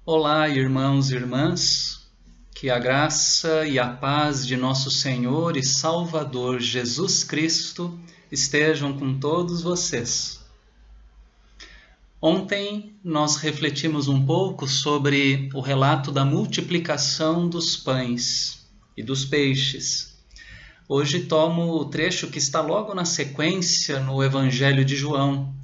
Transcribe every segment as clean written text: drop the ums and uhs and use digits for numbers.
Olá, irmãos e irmãs, que a graça e a paz de nosso Senhor e Salvador Jesus Cristo estejam com todos vocês. Ontem nós refletimos um pouco sobre o relato da multiplicação dos pães e dos peixes. Hoje tomo o trecho que está logo na sequência no Evangelho de João,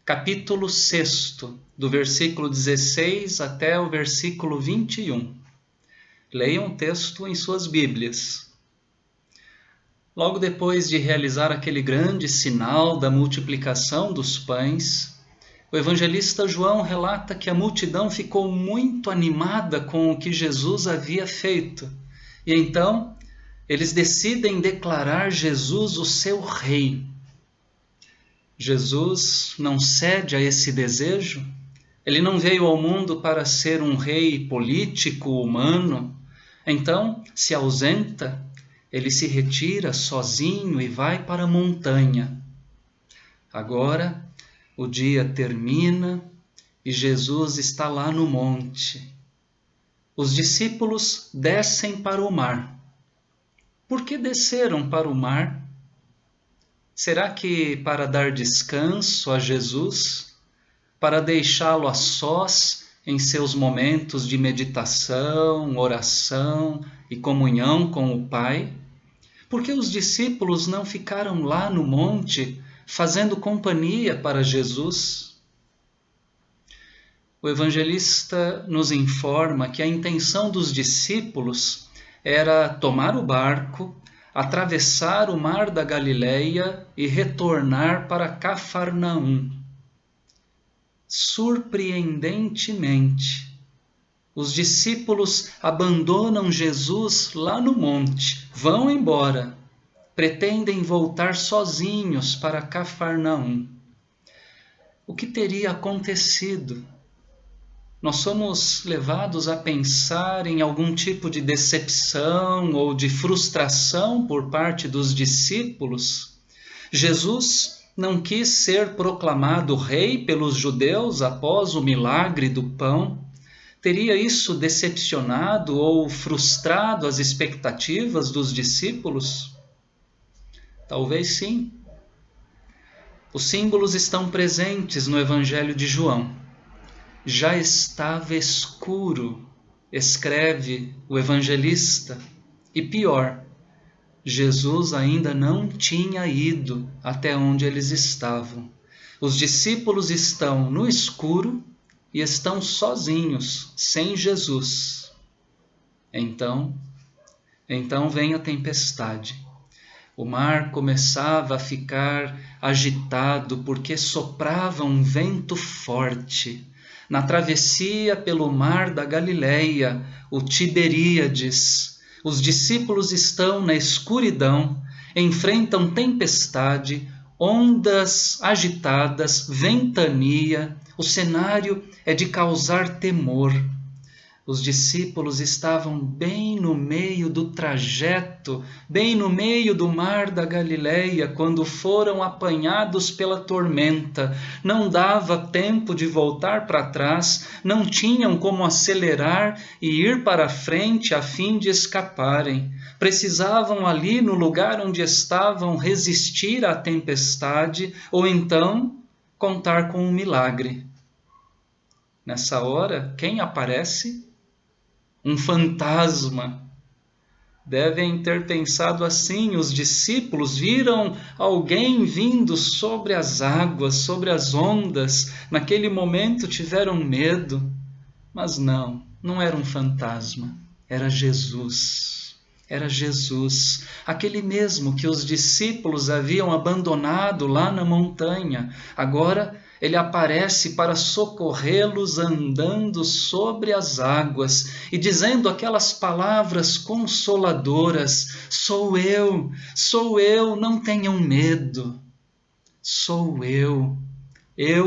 capítulo 6, do versículo 16 até o versículo 21. Leiam o texto em suas Bíblias. Logo depois de realizar aquele grande sinal da multiplicação dos pães, o evangelista João relata que a multidão ficou muito animada com o que Jesus havia feito. E então, eles decidem declarar Jesus o seu rei. Jesus não cede a esse desejo. Ele não veio ao mundo para ser um rei político, humano. Então, se ausenta, ele se retira sozinho e vai para a montanha. Agora, o dia termina e Jesus está lá no monte. Os discípulos descem para o mar. Por que desceram para o mar? Será que para dar descanso a Jesus? Para deixá-lo a sós em seus momentos de meditação, oração e comunhão com o Pai? Por que os discípulos não ficaram lá no monte fazendo companhia para Jesus? O evangelista nos informa que a intenção dos discípulos era tomar o barco, atravessar o mar da Galileia e retornar para Cafarnaum. Surpreendentemente, os discípulos abandonam Jesus lá no monte, vão embora, pretendem voltar sozinhos para Cafarnaum. O que teria acontecido? Nós somos levados a pensar em algum tipo de decepção ou de frustração por parte dos discípulos. Jesus não quis ser proclamado rei pelos judeus após o milagre do pão. Teria isso decepcionado ou frustrado as expectativas dos discípulos? Talvez sim. Os símbolos estão presentes no Evangelho de João. Já estava escuro, escreve o evangelista, e pior, Jesus ainda não tinha ido até onde eles estavam. Os discípulos estão no escuro e estão sozinhos, sem Jesus. Então vem a tempestade. O mar começava a ficar agitado porque soprava um vento forte. Na travessia pelo mar da Galileia, o Tiberíades, os discípulos estão na escuridão, enfrentam tempestade, ondas agitadas, ventania. O cenário é de causar temor. Os discípulos estavam bem no meio do trajeto, bem no meio do mar da Galileia, quando foram apanhados pela tormenta. Não dava tempo de voltar para trás, não tinham como acelerar e ir para a frente a fim de escaparem. Precisavam ali no lugar onde estavam resistir à tempestade ou então contar com um milagre. Nessa hora, quem aparece? Um fantasma. Devem ter pensado assim, os discípulos viram alguém vindo sobre as águas, sobre as ondas. Naquele momento tiveram medo, mas não era um fantasma, era Jesus. Era Jesus, aquele mesmo que os discípulos haviam abandonado lá na montanha. Agora ele aparece para socorrê-los andando sobre as águas e dizendo aquelas palavras consoladoras: sou eu, não tenham medo. Sou eu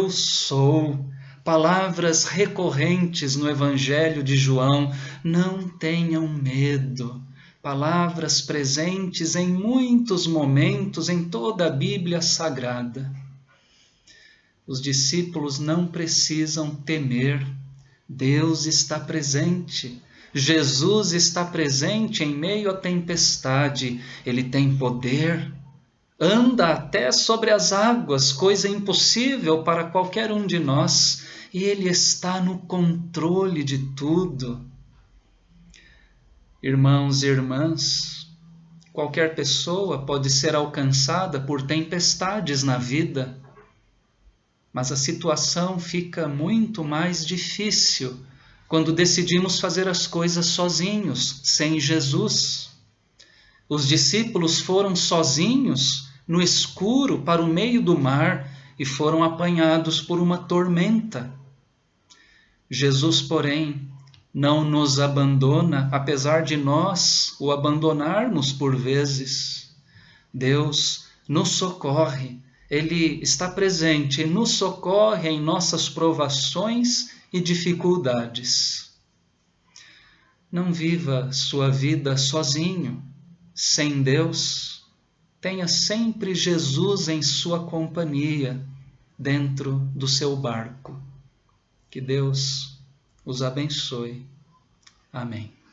sou. Palavras recorrentes no Evangelho de João: não tenham medo. Palavras presentes em muitos momentos em toda a Bíblia Sagrada. Os discípulos não precisam temer, Deus está presente. Jesus está presente em meio à tempestade. Ele tem poder. Anda até sobre as águas, coisa impossível para qualquer um de nós. E Ele está no controle de tudo. Irmãos e irmãs, qualquer pessoa pode ser alcançada por tempestades na vida, mas a situação fica muito mais difícil quando decidimos fazer as coisas sozinhos, sem Jesus. Os discípulos foram sozinhos no escuro para o meio do mar e foram apanhados por uma tormenta. Jesus, porém, não nos abandona, apesar de nós o abandonarmos por vezes. Deus nos socorre, Ele está presente e nos socorre em nossas provações e dificuldades. Não viva sua vida sozinho, sem Deus. Tenha sempre Jesus em sua companhia, dentro do seu barco. Que Deus os abençoe. Amém.